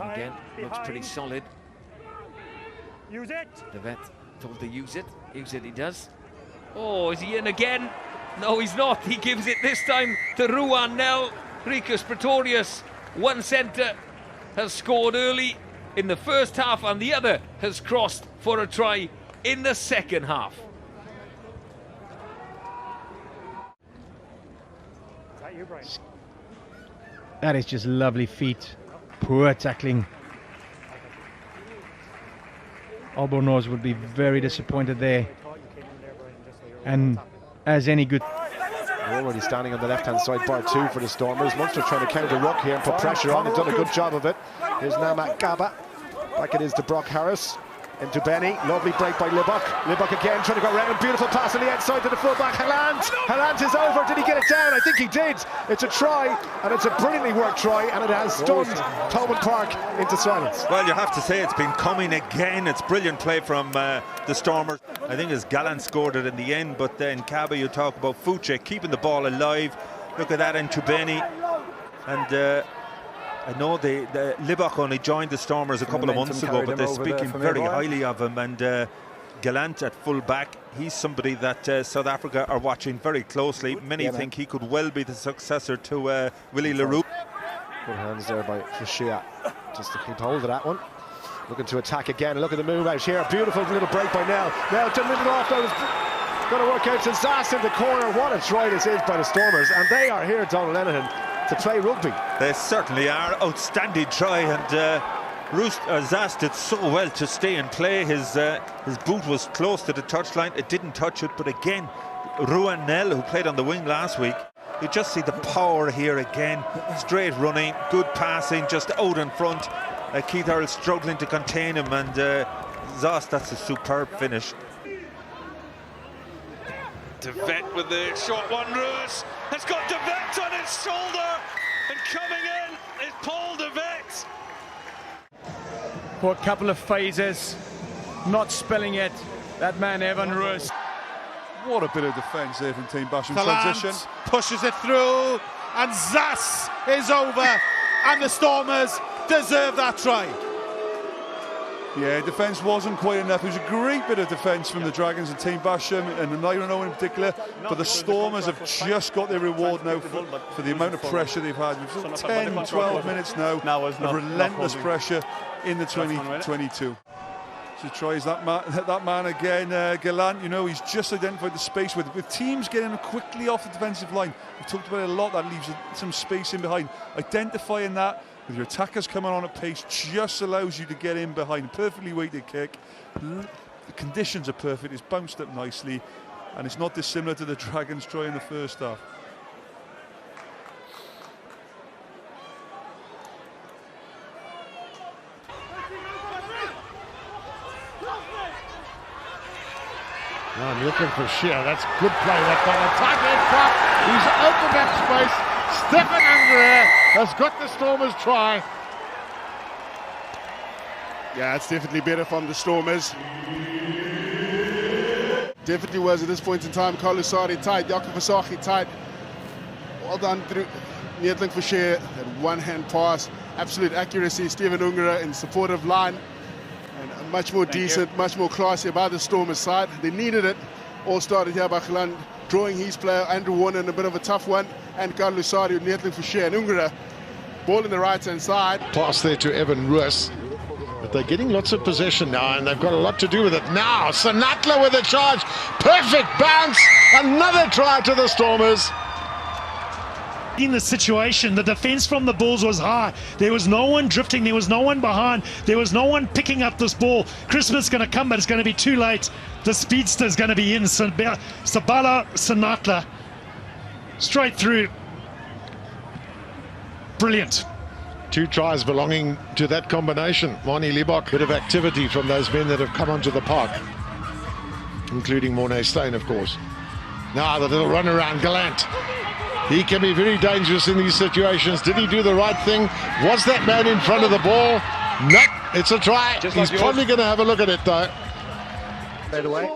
Again, looks pretty solid. Use it. The vet told to use it. Use it, he does. Oh, is he in again? No, he's not. He gives it this time to Ruan Nel. Ricus Pretorius, one centre, has scored early in the first half, and the other has crossed for a try in the second half. Is that you, Brian? That is just lovely feet. Poor tackling. Albornoz would be very disappointed there. And as any good... Already standing on the left-hand side, bar two for the Stormers. Munster trying to counter ruck here and put pressure on. They've done a good job of it. Here's now Matt Gaba. Back it is to Brock Harris. Into Benny. Lovely break by Libok. Libok again trying to go around. Beautiful pass on the outside to the fullback. Halland is over. Did he get it down? I think he did. It's a try, and it's a brilliantly worked try, and it has stunned Thomond Park into silence. Well, you have to say it's been coming again. It's brilliant play from the Stormers. I think as Gallant scored it in the end, but then Caba, you talk about Fuce keeping the ball alive. Look at that into Benny. And I know the Libok only joined the Stormers a couple of months ago, but they're speaking very highly of him. And Gallant at full back, he's somebody that South Africa are watching very closely. Many think he could well be the successor to Willie Leroux. Good hands there by Fashia, just to keep hold of that one. Looking to attack again. Look at the move out here. A beautiful little break by Nell. Nell done it off. Going to work out to Zas in the corner. What a try this is by the Stormers, and they are here, Donald Lenihan, to play rugby. They certainly are. Outstanding try, and Zas did so well to stay and play. His boot was close to the touchline. It didn't touch it, but again, Ruan Nel, who played on the wing last week, you just see the power here again. Straight running, good passing, just out in front. Keith Earl struggling to contain him, and Zas, that's a superb finish. De Vet with the short one. Roos has got De Vet on his shoulder, and coming in is Paul De Vet. For a couple of phases, not spelling it, that man Evan Roos. What a bit of defence there from Team Basham. Transition pushes it through, and Zas is over, and the Stormers deserve that try. Yeah, defence wasn't quite enough. It was a great bit of defence from the Dragons and Team Basham, and the Nairo in particular, but the Stormers have just got their reward now for the amount of pressure they've had. We've 10, 12 minutes now of relentless pressure in the 2022. So tries that man again, Gallant. You know, he's just identified the space with teams getting quickly off the defensive line. We've talked about it a lot. That leaves some space in behind. Identifying that with your attackers coming on at pace just allows you to get in behind. Perfectly weighted kick. The conditions are perfect. It's bounced up nicely, and it's not dissimilar to the Dragons try in the first half. I'm looking for sheer. That's good play. That by the tight end prop. He's opened that space. Stefan Unger has got the Stormers try. Yeah, it's definitely better from the Stormers. Definitely was at this point in time. Carlusari tight, Jakob Vasaki tight. Well done through Needling for sheer. That one-hand pass. Absolute accuracy. Stephen Ungera in supportive line. And much more decent, much more classy by the Stormers side. They needed it. All started here by Gelan drawing his player, Andrew Warner, in a bit of a tough one. And Carlusari Needling for sheer. And Ungera, ball in the right-hand side. Pass there to Evan Roos. But they're getting lots of possession now, and they've got a lot to do with it. Now, Sinatla with a charge. Perfect bounce. Another try to the Stormers. In the situation, the defense from the Bulls was high. There was no one drifting. There was no one behind. There was no one picking up this ball. Christmas is going to come, but it's going to be too late. The speedster is going to be in. Sabala Sinatla. Straight through. Brilliant. Two tries belonging to that combination. Mani Libok, bit of activity from those men that have come onto the park, including Mornay Steyn, of course. Now the little run around, Gallant. He can be very dangerous in these situations. Did he do the right thing? Was that man in front of the ball? No, it's a try. He's probably going to have a look at it, though. Fade away.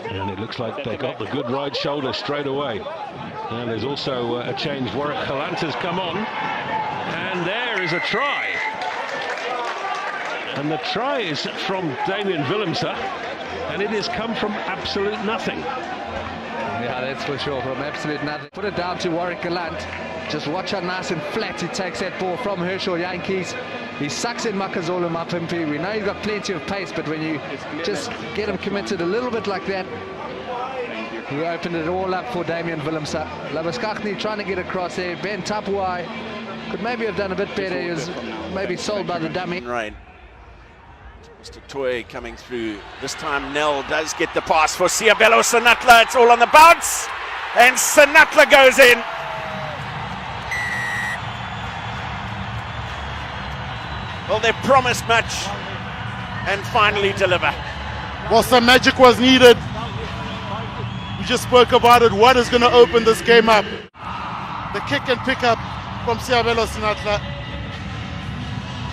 And it looks like they got the good right shoulder straight away. And there's also a change. Warwick Gallant has come on. And there is a try. And the try is from Damian Willemse. And it has come from absolute nothing. Yeah, that's for sure, from absolute nothing. Put it down to Warwick Gallant. Just watch how nice and flat he takes that ball from Herschel Yankees. He sucks in Makazole Mapimpi. We know he's got plenty of pace, but when you just get him committed a little bit like that, he opened it all up for Damian Willemse. Labaskachny trying to get across there. Ben Tapuai could maybe have done a bit better. He was maybe sold by the dummy. Right. Mr. Toy coming through. This time Nell does get the pass for Siabelo Senatla. It's all on the bounce. And Senatla goes in. Well, they promised much and finally deliver. Well, some magic was needed. We just spoke about it. What is going to open this game up? The kick and pick up from Siabelo Senatla.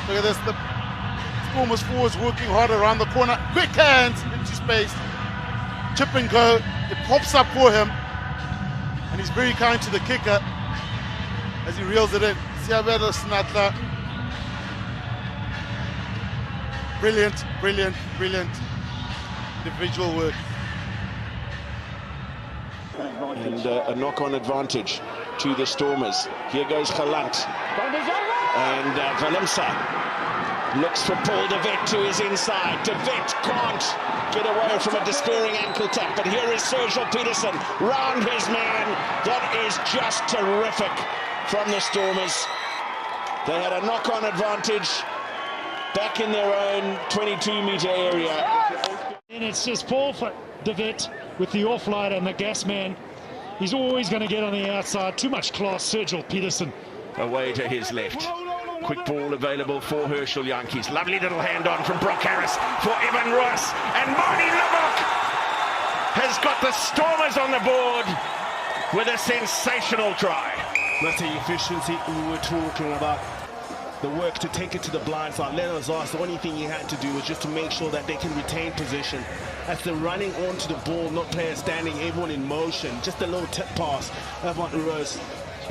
Look at this. The Stormers forwards working hard around the corner. Quick hands into space. Chip and go. It pops up for him. And he's very kind to the kicker as he reels it in. Siabelo Senatla. Brilliant, brilliant, brilliant individual work. And a knock-on advantage to the Stormers. Here goes Gallant. And Willemse looks for Paul de Wet to his inside. De Wet can't get away from a despairing ankle tap. But here is Sergio Peterson round his man. That is just terrific from the Stormers. They had a knock-on advantage. Back in their own 22-metre area. And it's just Paul for de Wet with the off-light and the gas man. He's always going to get on the outside. Too much class, Sergio Peterson. Away to his left. Quick ball available for Herschel Yankees. Lovely little hand-on from Brock Harris for Evan Ross. And Marty Lubbock has got the Stormers on the board with a sensational try. That's the efficiency we were talking about. The work to take it to the blind side. Leonard's asked, the only thing he had to do was just to make sure that they can retain position. As they're running onto the ball, not players standing, everyone in motion. Just a little tip pass. Evan Rose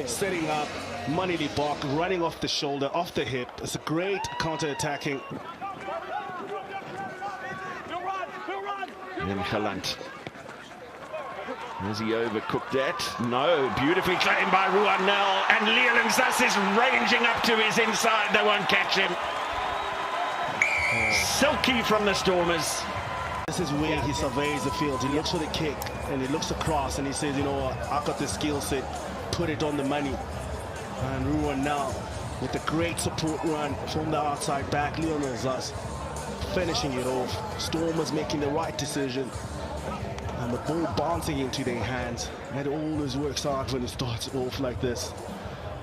setting up. Manili Bach running off the shoulder, off the hip. It's a great counter-attacking. And Gallant. Has he overcooked that? No. Beautifully claimed by Ruan Nel. And Leland Zass is ranging up to his inside. They won't catch him. Silky from the Stormers. This is where he surveys the field. He looks for the kick and he looks across and he says, you know what, I've got the skill set. Put it on the money. And Ruan Nel with a great support run from the outside back. Leonel Zass finishing it off. Stormers making the right decision. And the ball bouncing into their hands. That always works out when it starts off like this.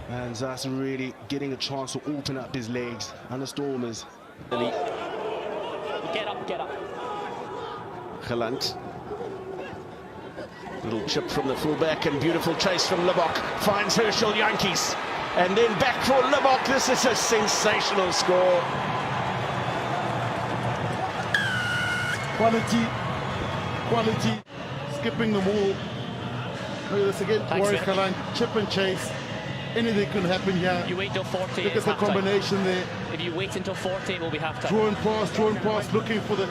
And Zass really getting a chance to open up his legs. And the Stormers. Get up, get up. Gallant. Little chip from the fullback and beautiful chase from Lubbock. Finds Herschel Yankees. And then back for Lubbock. This is a sensational score. Quality, skipping the wall. Look at this again. Warwick Gallant, chip and chase. Anything can happen here. You wait till 40. Look at the combination there. If you wait until 40, it will be half time. Draw and pass, looking for the.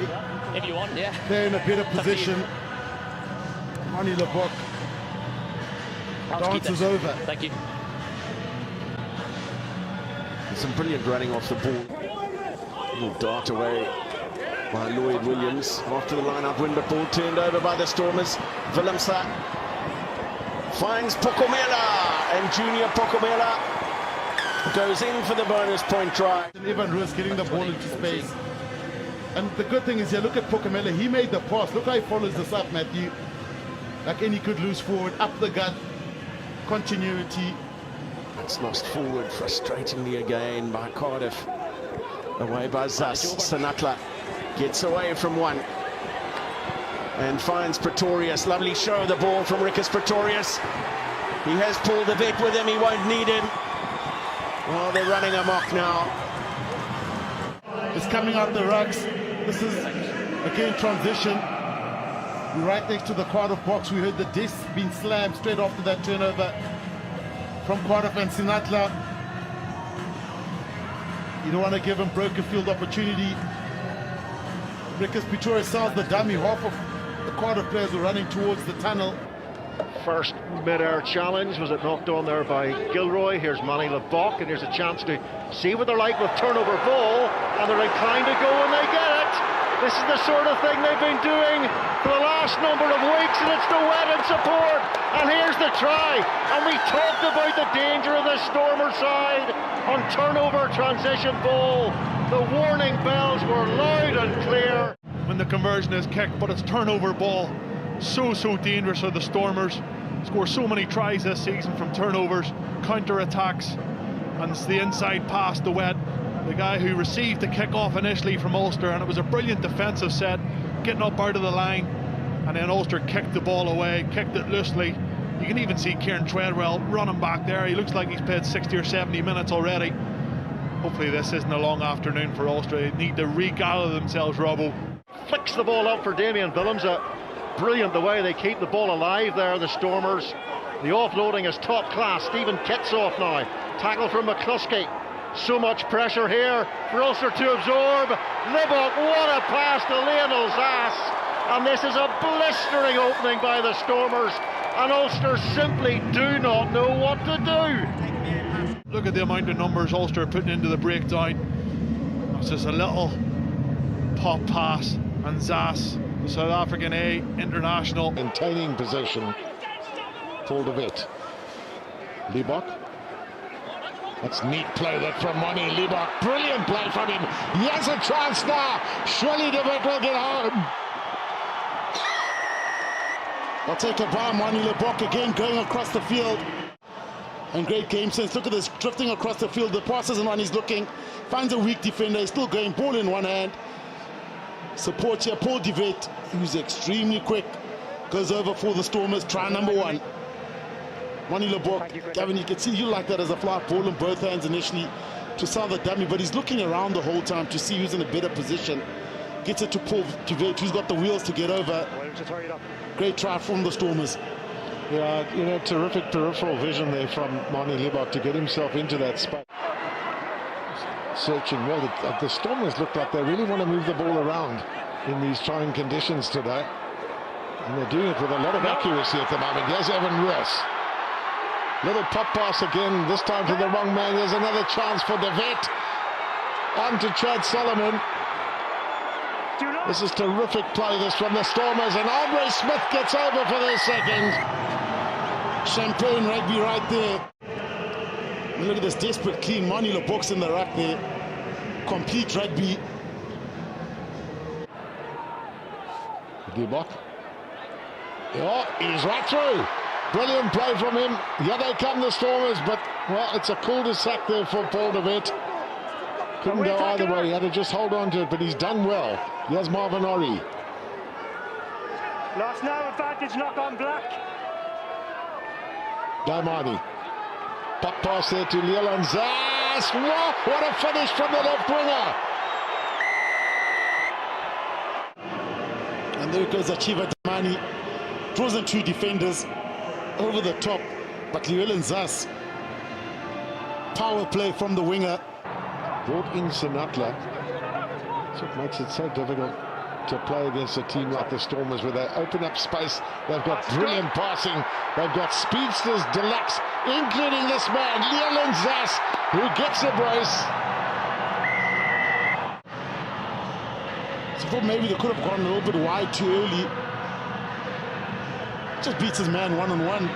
If you want, yeah. They're in a better position. Manili Bach. Dance is over. Thank you. Some brilliant running off the ball. Little dart away by Lloyd Williams after the line-out win, but ball turned over by the Stormers. Willemse finds Pokomela, and Junior Pokomela goes in for the bonus point try. Evan Roos getting the ball into space. And the good thing is here, look at Pokomela, he made the pass. Look how he follows this up, Matthew. Like any good loose forward, up the gut, continuity. It's lost forward frustratingly again by Cardiff. Away by Zass. Senatla gets away from one and finds Pretorius. Lovely show of the ball from Rikus Pretorius. He has Paul de Wet with him. He won't need him. Oh, they're running amok now. It's coming out the rucks. This is again transition. We're right next to the Cardiff box. We heard the disc being slammed straight after that turnover from Cardiff and Sinatla. You don't want to give him broken field opportunity. Because Pretoria sells the dummy. Half of the Cardiff players were running towards the tunnel. First mid-air challenge, was it knocked on there by Gilroy? Here's Manny LeBock, and here's a chance to see what they're like with turnover ball, and they're inclined to go when they get it. This is the sort of thing they've been doing for the last number of weeks, and it's the wet and support. And here's the try, and we talked about the danger of the Stormer side on turnover transition ball. The warning bells were loud and clear. When the conversion is kicked, but it's turnover ball. So dangerous for the Stormers. Score so many tries this season from turnovers, counter-attacks, and it's the inside pass to Wet, the guy who received the kick-off initially from Ulster, and it was a brilliant defensive set, getting up out of the line, and then Ulster kicked the ball away, kicked it loosely. You can even see Kieran Treadwell running back there. He looks like he's played 60 or 70 minutes already. Hopefully this isn't a long afternoon for Ulster. They need to regather themselves, Robbo. Flicks the ball up for Damien Willems. Brilliant the way they keep the ball alive there, the Stormers. The offloading is top class. Stephen Kitsoff now. Tackle from McCluskey. So much pressure here for Ulster to absorb. Libok, what a pass to Lionel Zass. And this is a blistering opening by the Stormers. And Ulster simply do not know what to do. Look at the amount of numbers Ulster are putting into the breakdown. It's just a little pop pass, and Zass, the South African A international, maintaining possession. Paul de Wet. Libok. That's neat play that from Moni Libok. Brilliant play from him. He has a chance now. Surely de Wet will get home. I'll take a by Moni Libok again, going across the field. And great game sense. Look at this, drifting across the field. The pass isn't on, he's looking. Finds a weak defender. He's still going. Ball in one hand. Support here, Paul de Wet, who's extremely quick, goes over for the Stormers. Try number one. Moni Libok, Gavin, you can see you like that as a fly, ball in both hands initially to sell the dummy, but he's looking around the whole time to see who's in a better position. Gets it to Paul de Wet, who's got the wheels to get over. Great try from the Stormers. Yeah, you know, terrific peripheral vision there from Moni Libok to get himself into that spot. Searching well, the Stormers look like they really want to move the ball around in these trying conditions today, and they're doing it with a lot of accuracy at the moment. Here's Evan Ruiz, little pop pass again, this time to the wrong man. There's another chance for de Wet, on to Chad Solomon. This is terrific play, this from the Stormers, and Andre Smith gets over for their second. Champagne rugby right there. And look at this desperate clean. Moni Libok's in the ruck there. Complete rugby. Libok. Oh, he's right through. Brilliant play from him. Here they come, the Stormers, but, well, it's a cul-de-sac there for Paul de Wet. Couldn't go either way. He had to just hold on to it, but he's done well. Here's Marvin Ori. Lost now advantage, knock on black. Daimani. Pop pass there to Leland Zass. Whoa, what a finish from the left winger. And there goes Achiva Daimani. Draws in two defenders over the top. But Leland Zass. Power play from the winger. Brought in Sinatla. So it makes it so difficult to play against a team like the Stormers, where they open up space. They've got brilliant passing. They've got speedsters deluxe, including this man, Leland Zass, who gets a brace. So I thought maybe they could have gone a little bit wide too early. Just beats his man one-on-one.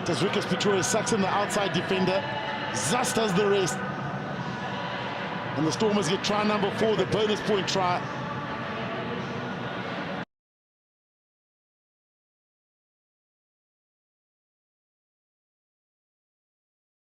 Does Ricketts Pretoria, sucks in the outside defender. Zass does the rest. And the Stormers get try number 4, the bonus point try.